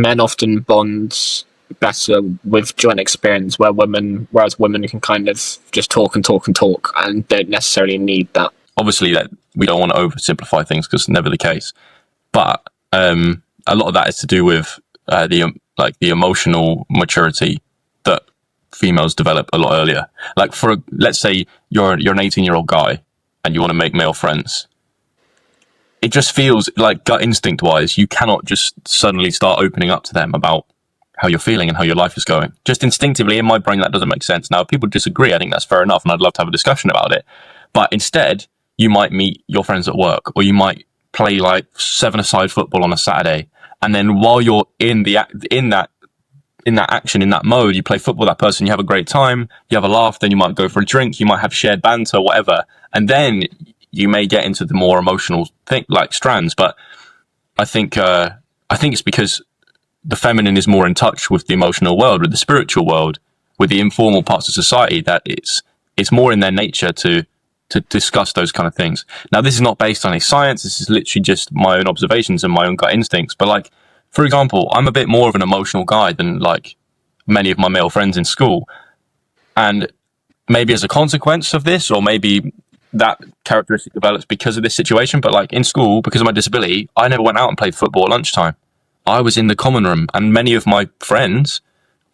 men often bond better with joint experience, whereas women can kind of just talk and talk and talk and don't necessarily need that. Obviously, that we don't want to oversimplify things because it's never the case, but a lot of that is to do with the emotional maturity that females develop a lot earlier. Like let's say you're an 18-year-old guy and you want to make male friends. It just feels like gut instinct wise, you cannot just suddenly start opening up to them about how you're feeling and how your life is going. Just instinctively in my brain, that doesn't make sense. Now, if people disagree, I think that's fair enough, and I'd love to have a discussion about it. But instead, you might meet your friends at work, or you might play like 7-a-side football on a Saturday, and then while you're in that action, in that mode, you play football with that person, you have a great time, you have a laugh, then you might go for a drink, you might have shared banter, whatever, and then you may get into the more emotional thing, like strands. But I think it's because the feminine is more in touch with the emotional world, with the spiritual world, with the informal parts of society, that it's more in their nature to discuss those kind of things. Now, this is not based on any science. This is literally just my own observations and my own gut instincts. But like, for example, I'm a bit more of an emotional guy than like many of my male friends in school. And maybe as a consequence of this, or maybe that characteristic develops because of this situation. But like in school, because of my disability, I never went out and played football at lunchtime. I was in the common room, and many of my friends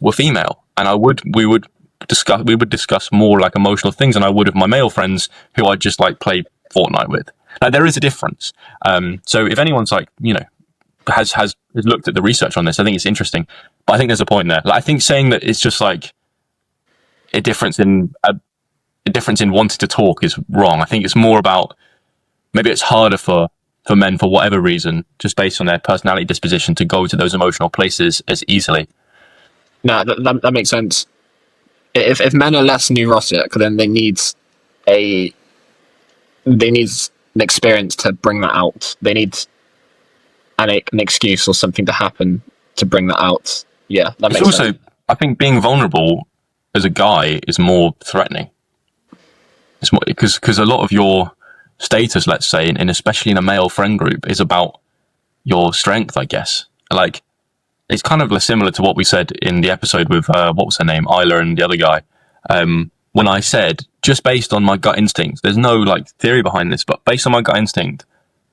were female, and we would discuss more like emotional things than I would of my male friends who I just like play Fortnite with. Like, there is a difference. So if anyone's like, has looked at the research on this, I think it's interesting. But I think there's a point there. Like, I think saying that it's just like a difference in wanting to talk is wrong. I think it's more about, maybe it's harder for men, for whatever reason, just based on their personality disposition, to go to those emotional places as easily. No, that makes sense. If men are less neurotic, then they need an experience to bring that out. They need an excuse or something to happen to bring that out. Yeah, that makes sense. I think being vulnerable as a guy is more threatening. It's more because a lot of your status, let's say, and especially in a male friend group, is about your strength, I guess. Like, it's kind of similar to what we said in the episode with what was her name, Isla, and the other guy. When I said, just based on my gut instinct, there's no like theory behind this, but based on my gut instinct,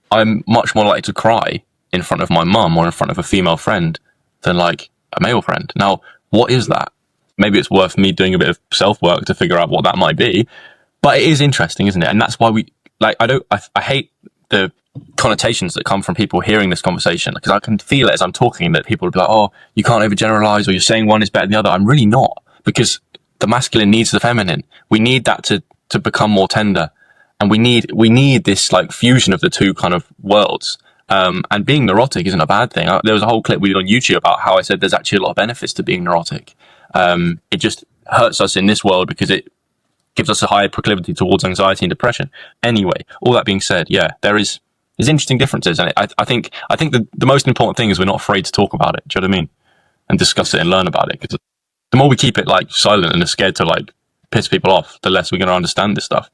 I'm much more likely to cry in front of my mum or in front of a female friend than like a male friend. Now, what is that? Maybe it's worth me doing a bit of self-work to figure out what that might be. But it is interesting, isn't it? And that's why I hate the connotations that come from people hearing this conversation, because I can feel it as I'm talking, that people will be like, oh, you can't overgeneralize, or you're saying one is better than the other. I'm really not, because the masculine needs the feminine. We need that to become more tender. And we need this like fusion of the two kind of worlds. And being neurotic isn't a bad thing. There was a whole clip we did on YouTube about how I said there's actually a lot of benefits to being neurotic. It just hurts us in this world because it gives us a higher proclivity towards anxiety and depression. Anyway, all that being said, yeah, there's interesting differences. And I think the most important thing is we're not afraid to talk about it. Do you know what I mean? And discuss it and learn about it. Because the more we keep it like silent and are scared to like piss people off, the less we're going to understand this stuff.